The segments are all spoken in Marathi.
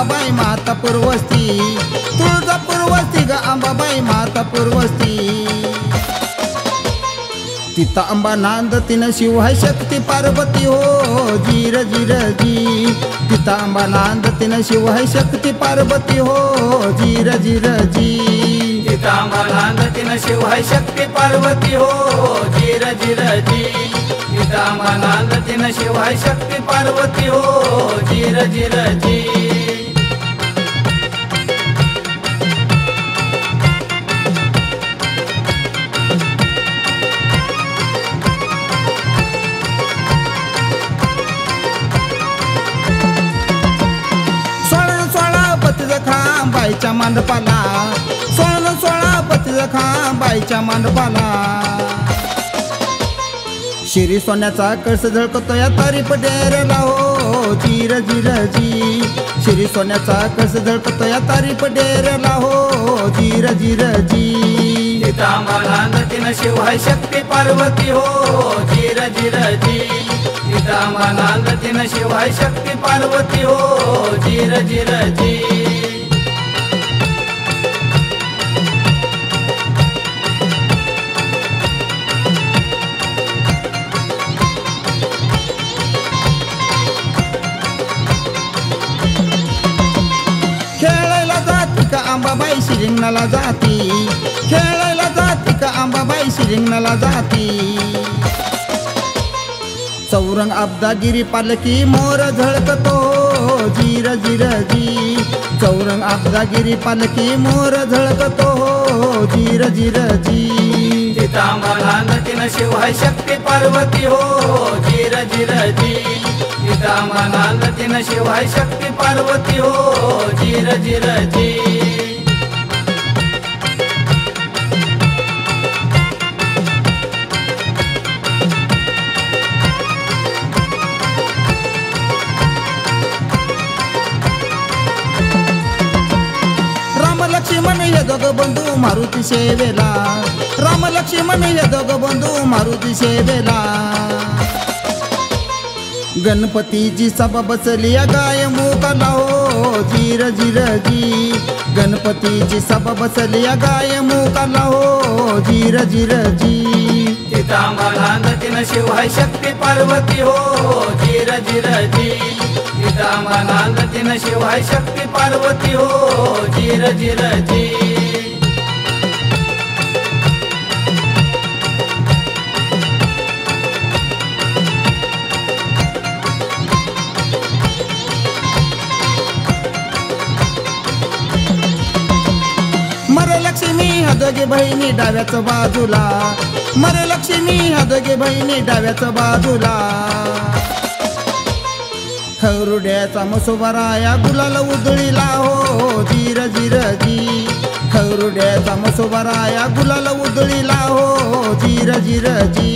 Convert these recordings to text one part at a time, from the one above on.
अंबाबाई माता पूर्वस्ती, तुळजापूर वस्ती ग अंबाबाई माता पूर्वस्ती। तिथं अंबा नांद तिनं शिव है शक्ती पार्वती हो जीर जीर जी। तिथं अंबा नांद तिनं शिव है शक्ती पार्वती हो जीर जीर जी। तिथं अंबा नांद तिनं शिव है शक्ती पार्वती हो जीर जीर जी। तिथं अंबा नांद तिनं शिव है शक्ती पार्वती हो जीर जीर जी। बाईच्या मांडपाला 16 पती जखा बाईच्या मांडपाला। शिरी सोन्याचा कळस झळकतो या तारीफ डेरेला हो जीर जीर जी। शिरी सोन्याचा कळस झळकतो या तारीफ डेरेला हो जीर जीर जी। तिथं अंबा नांद तिनं शिव है शक्ती पार्वती हो जीर जीर जी। तिथं अंबा नांद तिनं शिव है शक्ती पार्वती हो जीर जीर जी। अंबाबाई श्रींगणाला जाती, खेळायला जाती का अंबाबाई श्रींगणाला जाती। चौरंग अब्दागिरी पालकी मोर झळकतो जीर जीर जी। चौरंग अब्दागिरी पालकी मोर झळकतो जीर जीर जी। तिथं अंबा नांद तिनं शिव है शक्ती पार्वती हो जीर जीर जी। तिथं अंबा नांद तिनं शिव है शक्ती पार्वती हो जीर जीर जी। लक्ष्मण हे दोघ बंधू मारुती सेवेला, राम लक्ष्मण हे दोघ बंधू मारुती सेवेला। गणपतीची सभा बसली गाय मुकाला हो जीर जीर जी। गणपतीची सभा बसली गाय मुकाला हो जीर जीर जी। तिथं अंबा नांद तिनं शिव है शक्ती पार्वती हो जीर जीर जी। तिथं अंबा नांद तिनं शिव है शक्ती पार्वती हो जीर जीर जी। मरे लक्ष्मी ह्या दोघी बहिणी डाव्याच बाजूला, मरे लक्ष्मी ह्या दोघी बहिणी डाव्याच बाजूला। खरुड्याचा मसोबाराया गुलाल उधळीला हो जीर जीर जी। खरुड्याचा मसोबाराया गुलाल उधळीला हो जीर जीर जी।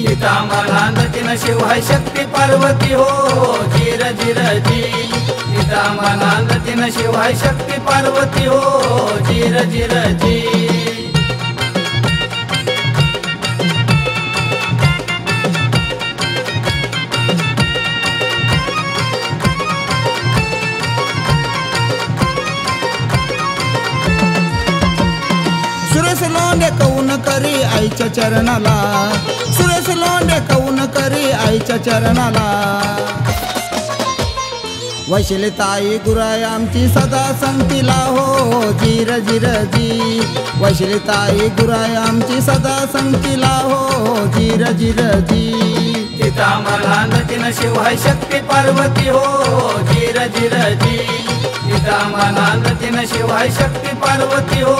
तिथं अंबा नांद तिनं शिव है शक्ती पार्वती हो जीर जीर जी। तिथं अंबा नांद तिनं शिव है शक्ती पार्वती हो जीर जीर जी। सुरेश लोंढे कौन करी आईच्या चरणाला, सुरेश लोंढे कौन करी आईच्या चरणाला। वैशिली ताई गुराय आमची सदा संगतीला हो जीर जीर जी। वैशिली ताई गुराय आमची सदा संगतीला हो जीर जीर जी। तिथं अंबा नांद तिनं शिव है शक्ती पार्वती हो जीर जीर जी। तिथं अंबा नांद तिनं शिव है शक्ती पार्वती हो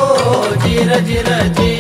जीर जीर जी।